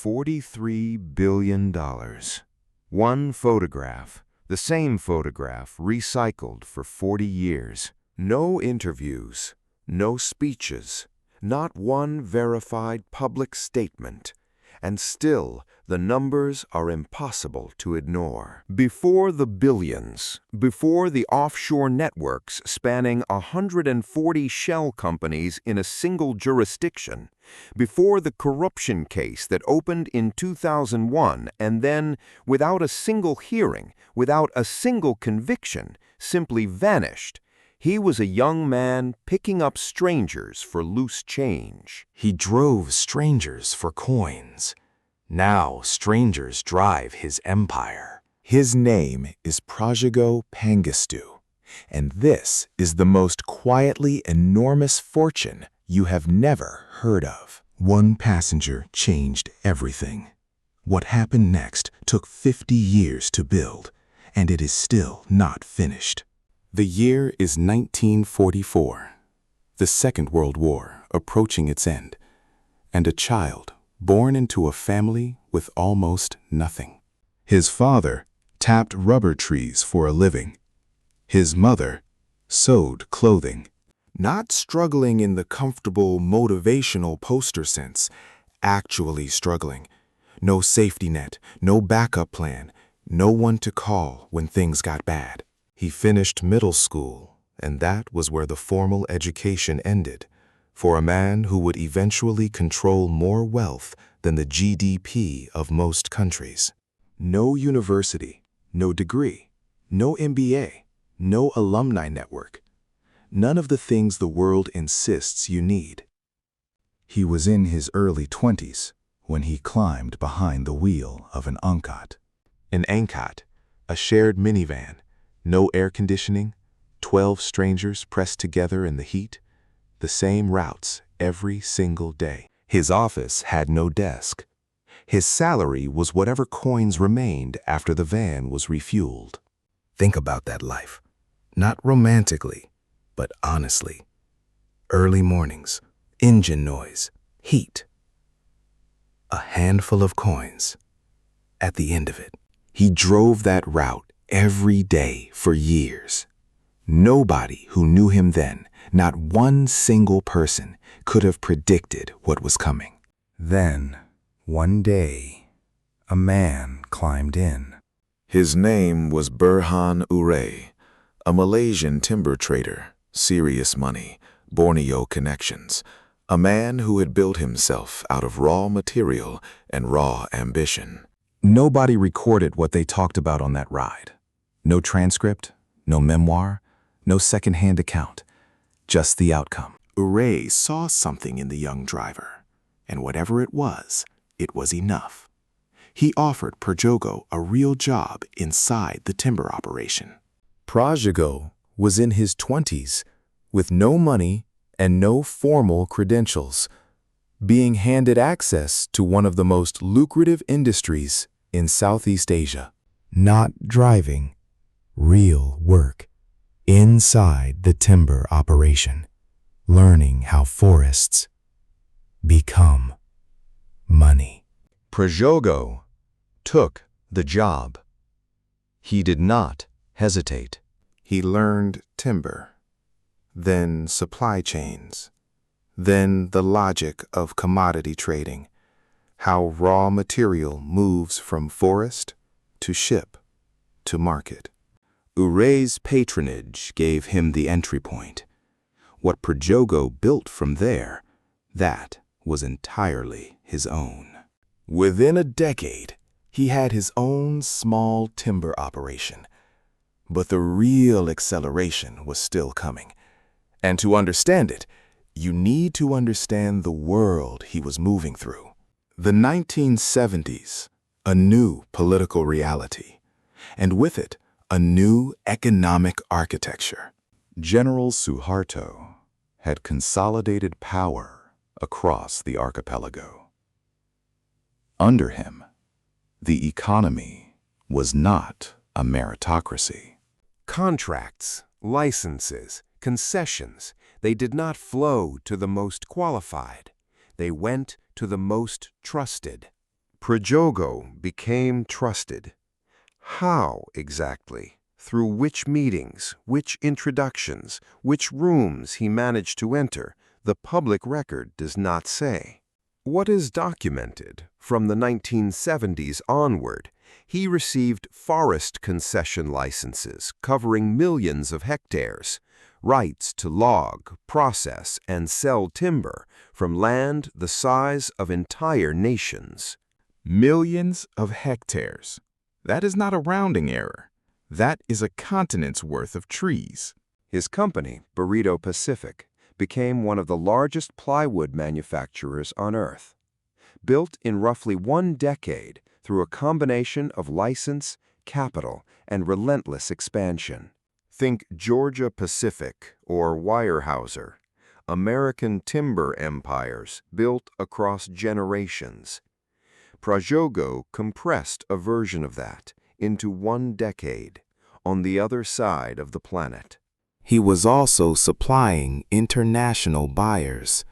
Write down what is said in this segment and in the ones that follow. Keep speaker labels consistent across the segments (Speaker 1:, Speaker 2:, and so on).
Speaker 1: $43 billion. One photograph, the same photograph recycled for 40 years. No interviews, no speeches, not one verified public statement. And still, the numbers are impossible to ignore. Before the billions, before the offshore networks spanning 140 shell companies in a single jurisdiction, before the corruption case that opened in 2001 and then, without a single hearing, without a single conviction, simply vanished, he was a young man picking up strangers for loose change.
Speaker 2: He drove strangers for coins. Now strangers drive his empire.
Speaker 3: His name is Prajogo Pangestu, and this is the most quietly enormous fortune you have never heard of.
Speaker 4: One passenger changed everything. What happened next took 50 years to build, and it is still not finished.
Speaker 5: The year is 1944, the Second World War approaching its end, and a child born into a family with almost nothing.
Speaker 4: His father tapped rubber trees for a living. His mother sewed clothing.
Speaker 3: Not struggling in the comfortable, motivational poster sense, actually struggling. No safety net, no backup plan, no one to call when things got bad. He finished middle school, and that was where the formal education ended, for a man who would eventually control more wealth than the GDP of most countries. No university, no degree, no MBA, no alumni network. None of the things the world insists you need.
Speaker 4: He was in his early 20s when he climbed behind the wheel of an angkat.
Speaker 3: An angkat, a shared minivan, no air conditioning, 12 strangers pressed together in the heat, the same routes every single day. His office had no desk. His salary was whatever coins remained after the van was refueled. Think about that life. Not romantically, but honestly. Early mornings, engine noise, heat. A handful of coins. At the end of it, he drove that route every day for years. Nobody who knew him then, not one single person, could have predicted what was coming.
Speaker 6: Then, one day, a man climbed in.
Speaker 7: His name was Burhan Uray, a Malaysian timber trader, serious money, Borneo connections, a man who had built himself out of raw material and raw ambition.
Speaker 3: Nobody recorded what they talked about on that ride. No transcript, no memoir, no second-hand account, just the outcome. Uray saw something in the young driver, and whatever it was enough. He offered Prajogo a real job inside the timber operation. Prajogo was in his 20s, with no money and no formal credentials, being handed access to one of the most lucrative industries in Southeast Asia.
Speaker 4: Not driving, real work. Inside the timber operation, learning how forests become money.
Speaker 1: Prajogo took the job. He did not hesitate.
Speaker 3: He learned timber, then supply chains, then the logic of commodity trading, how raw material moves from forest to ship to market.
Speaker 5: Uray's patronage gave him the entry point. What Prajogo built from there, that was entirely his own.
Speaker 3: Within a decade, he had his own small timber operation. But the real acceleration was still coming. And to understand it, you need to understand the world he was moving through. The 1970s, a new political reality, and with it, a new economic architecture.
Speaker 5: General Suharto had consolidated power across the archipelago. Under him, the economy was not a meritocracy.
Speaker 1: Contracts, licenses, concessions, they did not flow to the most qualified. They went to the most trusted. Prajogo became trusted. How exactly? Through which meetings, which introductions, which rooms he managed to enter, the public record does not say. What is documented, from the 1970s onward, he received forest concession licenses covering millions of hectares, rights to log, process, and sell timber from land the size of entire nations.
Speaker 3: Millions of hectares. That is not a rounding error. That is a continent's worth of trees.
Speaker 1: His company, Barito Pacific, became one of the largest plywood manufacturers on Earth. Built in roughly 1 decade through a combination of license, capital, and relentless expansion. Think Georgia Pacific or Weyerhaeuser, American timber empires built across generations. Prajogo compressed a version of that into 1 decade, on the other side of the planet.
Speaker 5: He was also supplying international buyers.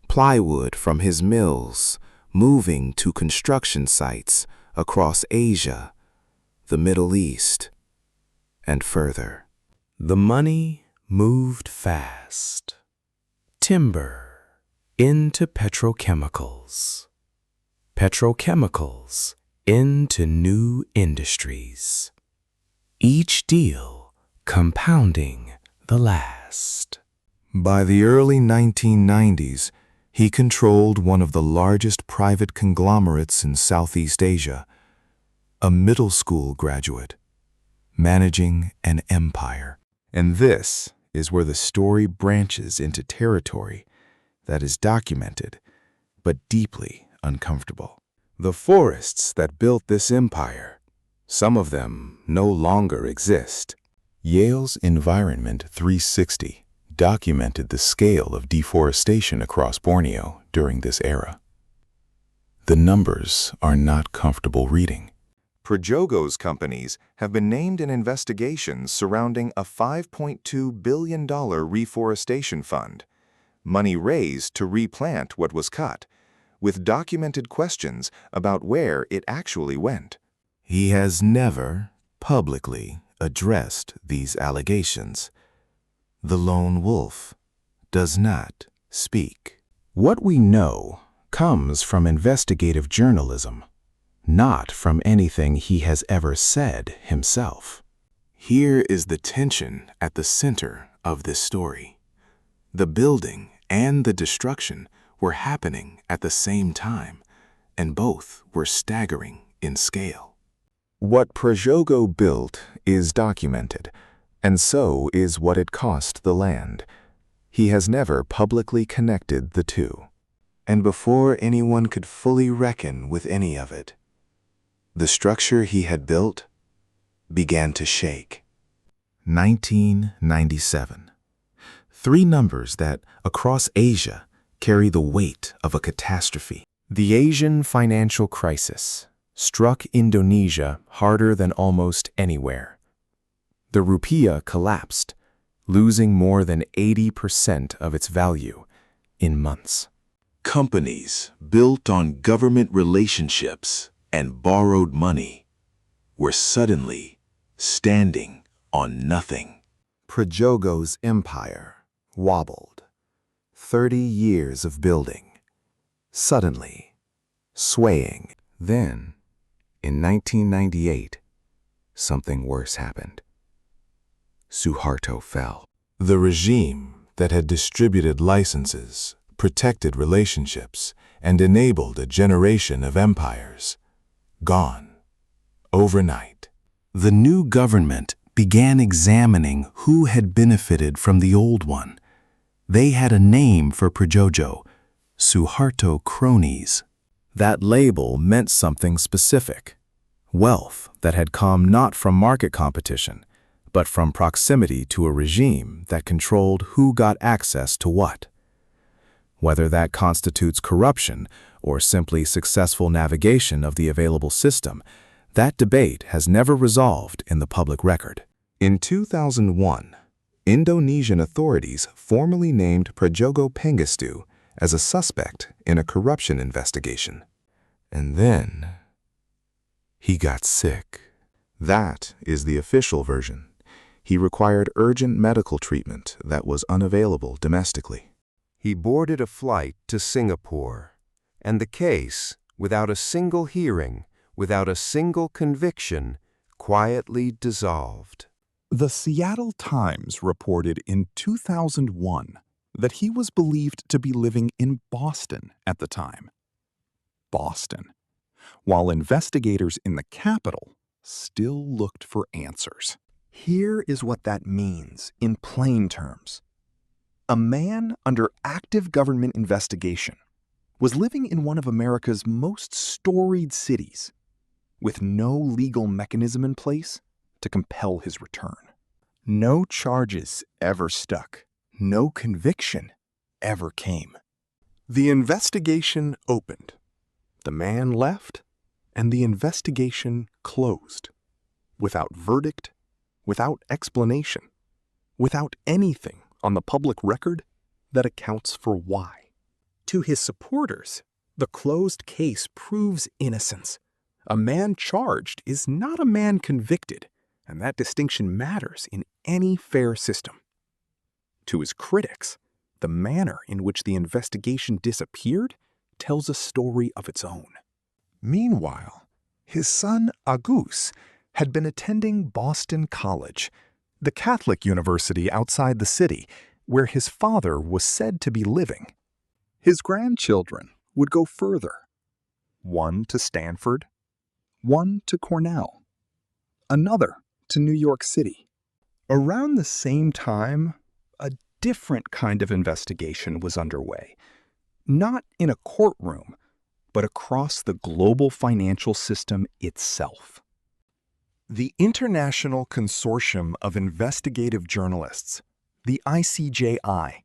Speaker 5: Plywood from his mills, moving to construction sites across Asia, the Middle East, and further. The money moved fast. Timber into petrochemicals. Petrochemicals into new industries. Each deal compounding the last.
Speaker 2: By the early 1990s, he controlled one of the largest private conglomerates in Southeast Asia, a middle school graduate, managing an empire. And this is where the story branches into territory that is documented, but deeply uncomfortable. The forests that built this empire, some of them no longer exist.
Speaker 3: Yale's Environment 360 documented the scale of deforestation across Borneo during this era. The numbers are not comfortable reading.
Speaker 8: Prajogo's companies have been named in investigations surrounding a $5.2 billion reforestation fund, money raised to replant what was cut, with documented questions about where it actually went.
Speaker 3: He has never publicly addressed these allegations. The lone wolf does not speak. What we know comes from investigative journalism, not from anything he has ever said himself. Here is the tension at the center of this story. The building and the destruction were happening at the same time, and both were staggering in scale.
Speaker 8: What Prajogo built is documented, and so is what it cost the land. He has never publicly connected the two. And before anyone could fully reckon with any of it, the structure he had built began to shake.
Speaker 3: 1997. 3 numbers that, across Asia, carry the weight of a catastrophe.
Speaker 9: The Asian financial crisis struck Indonesia harder than almost anywhere. The rupiah collapsed, losing more than 80% of its value in months.
Speaker 10: Companies built on government relationships and borrowed money were suddenly standing on nothing.
Speaker 3: Prajogo's empire wobbled. 30 years of building, suddenly swaying. Then, in 1998, something worse happened. Suharto fell. The regime that had distributed licenses, protected relationships, and enabled a generation of empires, gone overnight. The new government began examining who had benefited from the old one. They had a name for Prajogo, Suharto cronies.
Speaker 9: That label meant something specific: wealth that had come not from market competition, but from proximity to a regime that controlled who got access to what. Whether that constitutes corruption or simply successful navigation of the available system, that debate has never resolved in the public record.
Speaker 3: In 2001, Indonesian authorities formally named Prajogo Pangestu as a suspect in a corruption investigation. And then he got sick.
Speaker 2: That is the official version. He required urgent medical treatment that was unavailable domestically.
Speaker 1: He boarded a flight to Singapore, and the case, without a single hearing, without a single conviction, quietly dissolved.
Speaker 11: The Seattle Times reported in 2001 that he was believed to be living in Boston at the time. Boston, while investigators in the capital still looked for answers.
Speaker 12: Here is what that means in plain terms. A man under active government investigation was living in one of America's most storied cities with no legal mechanism in place to compel his return. No charges ever stuck. No conviction ever came. The investigation opened. The man left, and the investigation closed. Without verdict, without explanation, without anything on the public record that accounts for why. To his supporters, the closed case proves innocence. A man charged is not a man convicted, and that distinction matters in any fair system. To his critics, the manner in which the investigation disappeared tells a story of its own. Meanwhile, his son Agus had been attending Boston College, the Catholic university outside the city, where his father was said to be living. His grandchildren would go further. One to Stanford, one to Cornell, another to New York City. Around the same time, a different kind of investigation was underway, not in a courtroom, but across the global financial system itself. The International Consortium of Investigative Journalists, the ICJI,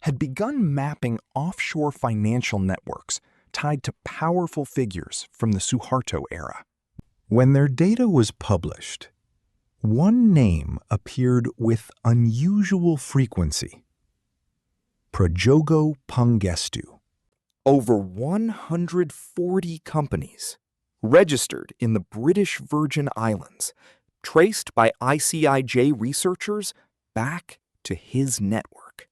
Speaker 12: had begun mapping offshore financial networks tied to powerful figures from the Suharto era. When their data was published, one name appeared with unusual frequency: Prajogo Pangestu. Over 140 companies registered in the British Virgin Islands, traced by ICIJ researchers back to his network.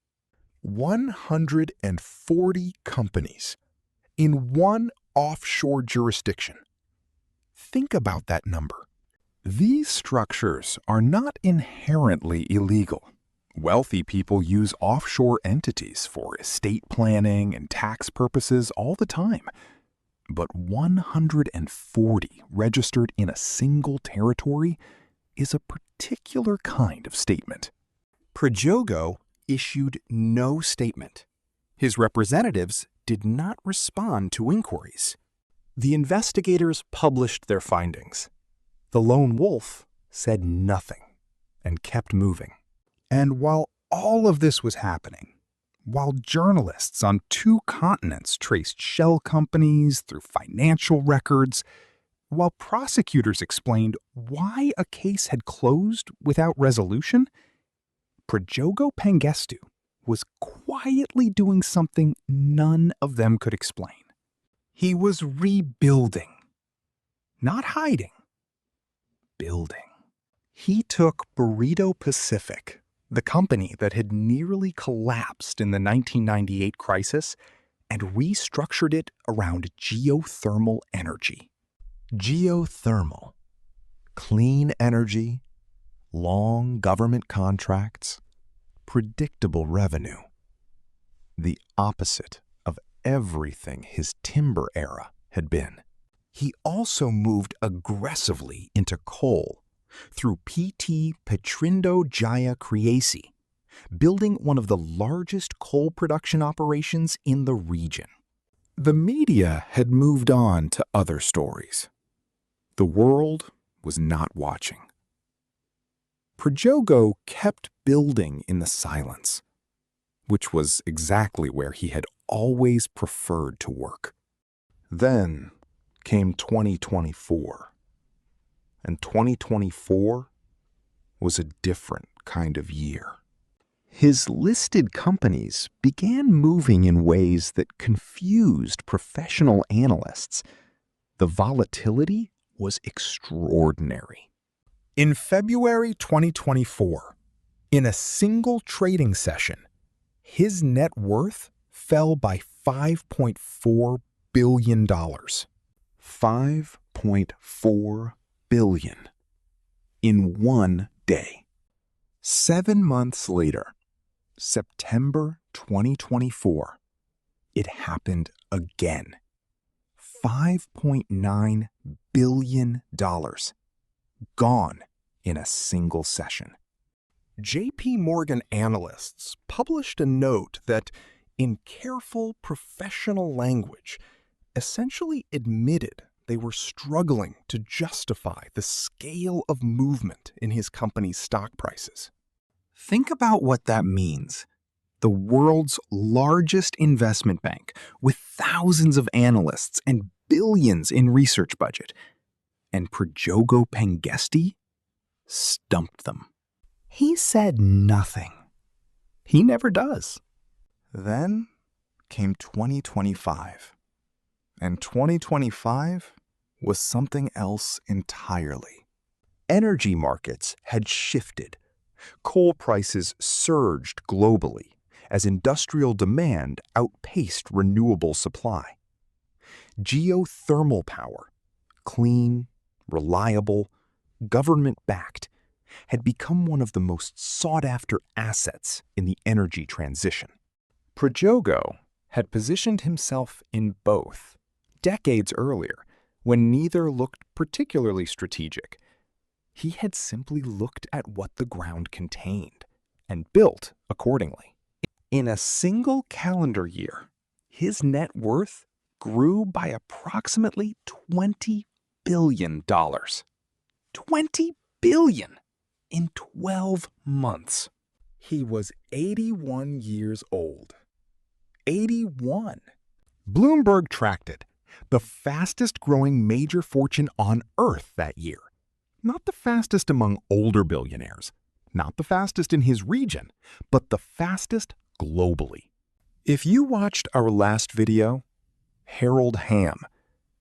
Speaker 12: 140 companies in one offshore jurisdiction. Think about that number. These structures are not inherently illegal. Wealthy people use offshore entities for estate planning and tax purposes all the time. But 140 registered in a single territory is a particular kind of statement. Prajogo issued no statement. His representatives did not respond to inquiries. The investigators published their findings. The lone wolf said nothing and kept moving. And while all of this was happening, while journalists on 2 continents traced shell companies through financial records, while prosecutors explained why a case had closed without resolution, Prajogo Pangestu was quietly doing something none of them could explain. He was rebuilding, not hiding, building. He took Barito Pacific, the company that had nearly collapsed in the 1998 crisis, and restructured it around geothermal energy. Geothermal, clean energy, long government contracts, predictable revenue. The opposite of everything his timber era had been. He also moved aggressively into coal through PT Petrindo Jaya Creacy, building one of the largest coal production operations in the region. The media had moved on to other stories. The world was not watching. Prajogo kept building in the silence, which was exactly where he had always preferred to work. Then came 2024. And 2024 was a different kind of year. His listed companies began moving in ways that confused professional analysts The volatility was extraordinary. In February 2024, in a single trading session, his net worth fell by $5.4 billion. $5.4 billion in one day. 7 months later, September 2024, it happened again. $5.9 billion gone in a single session. J.P. Morgan analysts published a note that, in careful professional language, essentially admitted they were struggling to justify the scale of movement in his company's stock prices. Think about what that means. The world's largest investment bank, with thousands of analysts and billions in research budget, and Prajogo Pangestu stumped them. He said nothing. He never does. Then came 2025. And 2025 was something else entirely. Energy markets had shifted. Coal prices surged globally as industrial demand outpaced renewable supply. Geothermal power, clean, reliable, government-backed, had become one of the most sought-after assets in the energy transition. Prajogo had positioned himself in both decades earlier, when neither looked particularly strategic. He had simply looked at what the ground contained and built accordingly. In a single calendar year, his net worth grew by approximately $20 billion. $20 billion in 12 months. He was 81 years old. 81. Bloomberg tracked it, the fastest growing major fortune on Earth that year. Not the fastest among older billionaires, not the fastest in his region, but the fastest globally. If you watched our last video, Harold Hamm,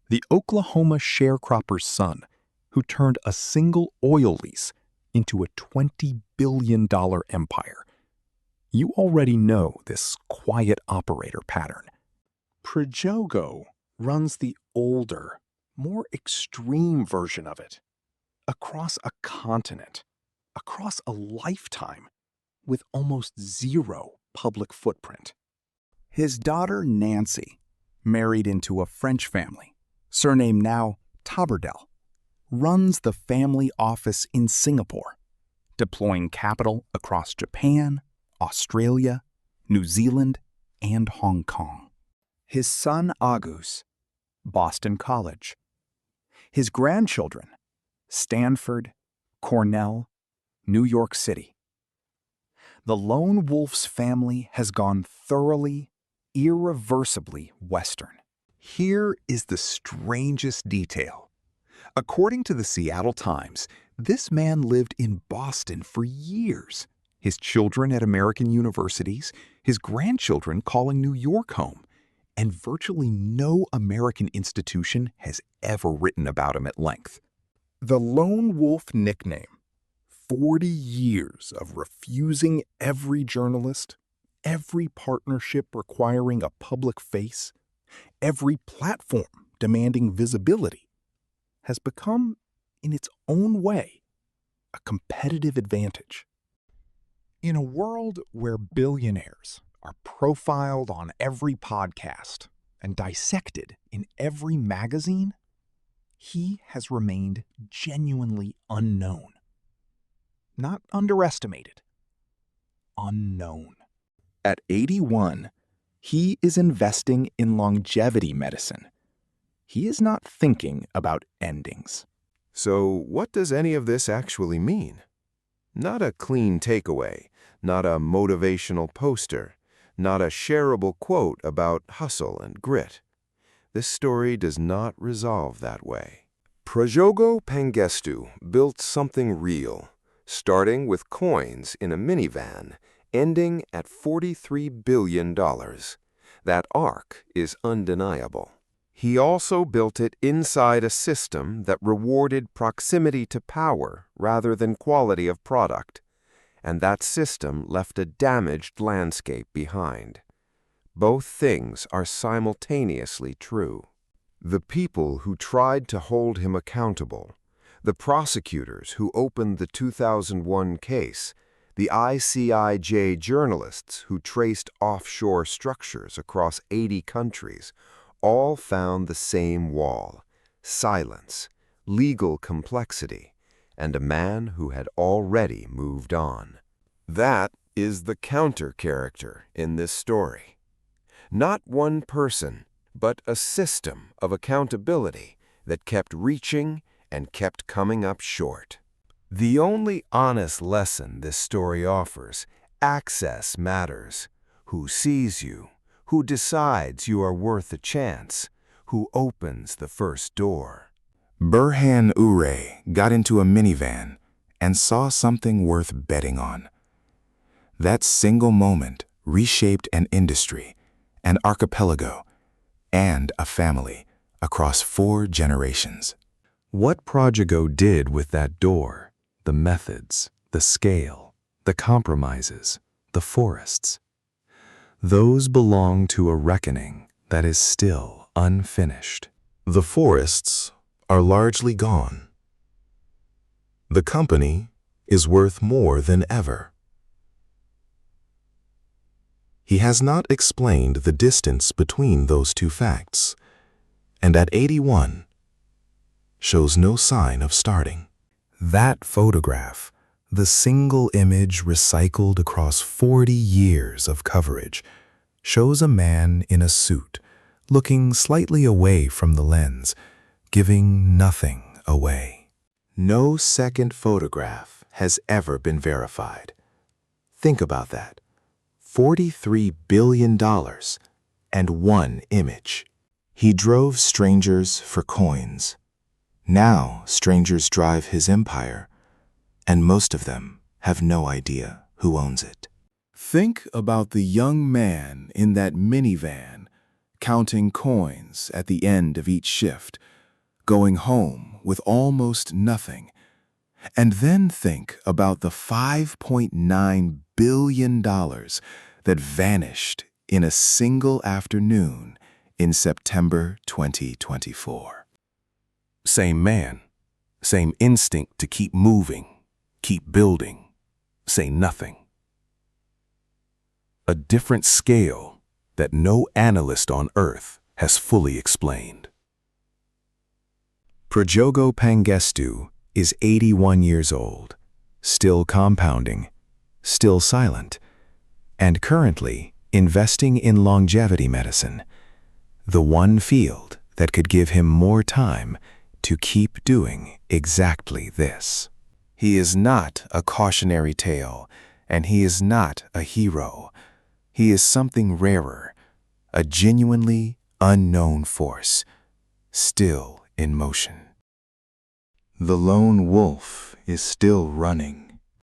Speaker 12: the Oklahoma sharecropper's son, who turned a single oil lease into a $20 billion empire, you already know this quiet operator pattern. Prajogo runs the older, more extreme version of it, across a continent, across a lifetime, with almost zero public footprint. His daughter Nancy, married into a French family, surnamed now Tabardel, runs the family office in Singapore, deploying capital across Japan, Australia, New Zealand, and Hong Kong. His son Agus, Boston College. His grandchildren, Stanford, Cornell, New York City. The lone wolf's family has gone thoroughly, irreversibly Western. Here is the strangest detail. According to the Seattle Times, this man lived in Boston for years. His children at American universities, his grandchildren calling New York home, and virtually no American institution has ever written about him at length. The lone wolf nickname, 40 years of refusing every journalist, every partnership requiring a public face, every platform demanding visibility, has become, in its own way, a competitive advantage. In a world where billionaires are profiled on every podcast and dissected in every magazine, he has remained genuinely unknown. Not underestimated. Unknown. At 81, he is investing in longevity medicine. He is not thinking about endings.
Speaker 1: So what does any of this actually mean? Not a clean takeaway, not a motivational poster, not a shareable quote about hustle and grit. This story does not resolve that way. Prajogo Pangestu built something real, starting with coins in a minivan, ending at $43 billion. That arc is undeniable. He also built it inside a system that rewarded proximity to power rather than quality of product, and that system left a damaged landscape behind. Both things are simultaneously true. The people who tried to hold him accountable, the prosecutors who opened the 2001 case, the ICIJ journalists who traced offshore structures across 80 countries, all found the same wall: silence, legal complexity, and a man who had already moved on. That is the counter-character in this story. Not one person, but a system of accountability that kept reaching and kept coming up short. The only honest lesson this story offers: access matters. Who sees you? Who decides you are worth a chance? Who opens the first door?
Speaker 2: Burhan Ure got into a minivan and saw something worth betting on. That single moment reshaped an industry, an archipelago, and a family across 4 generations.
Speaker 5: What Prajogo did with that door, the methods, the scale, the compromises, the forests, those belong to a reckoning that is still unfinished.
Speaker 3: The forests are largely gone. The company is worth more than ever. He has not explained the distance between those two facts, and at 81, shows no sign of starting.
Speaker 6: That photograph, the single image recycled across 40 years of coverage, shows a man in a suit, looking slightly away from the lens, giving nothing away.
Speaker 3: No second photograph has ever been verified. Think about that. $43 billion and 1 image. He drove strangers for coins. Now strangers drive his empire, and most of them have no idea who owns it.
Speaker 2: Think about the young man in that minivan, counting coins at the end of each shift, going home with almost nothing. And then think about the $5.9 billion that vanished in a single afternoon in September 2024.
Speaker 10: Same man, same instinct to keep moving, keep building, say nothing. A different scale that no analyst on Earth has fully explained.
Speaker 6: Prajogo Pangestu is 81 years old, still compounding, still silent, and currently investing in longevity medicine, the one field that could give him more time to keep doing exactly this. He is not a cautionary tale, and he is not a hero. He is something rarer, a genuinely unknown force, still in motion.
Speaker 2: The lone wolf is still running.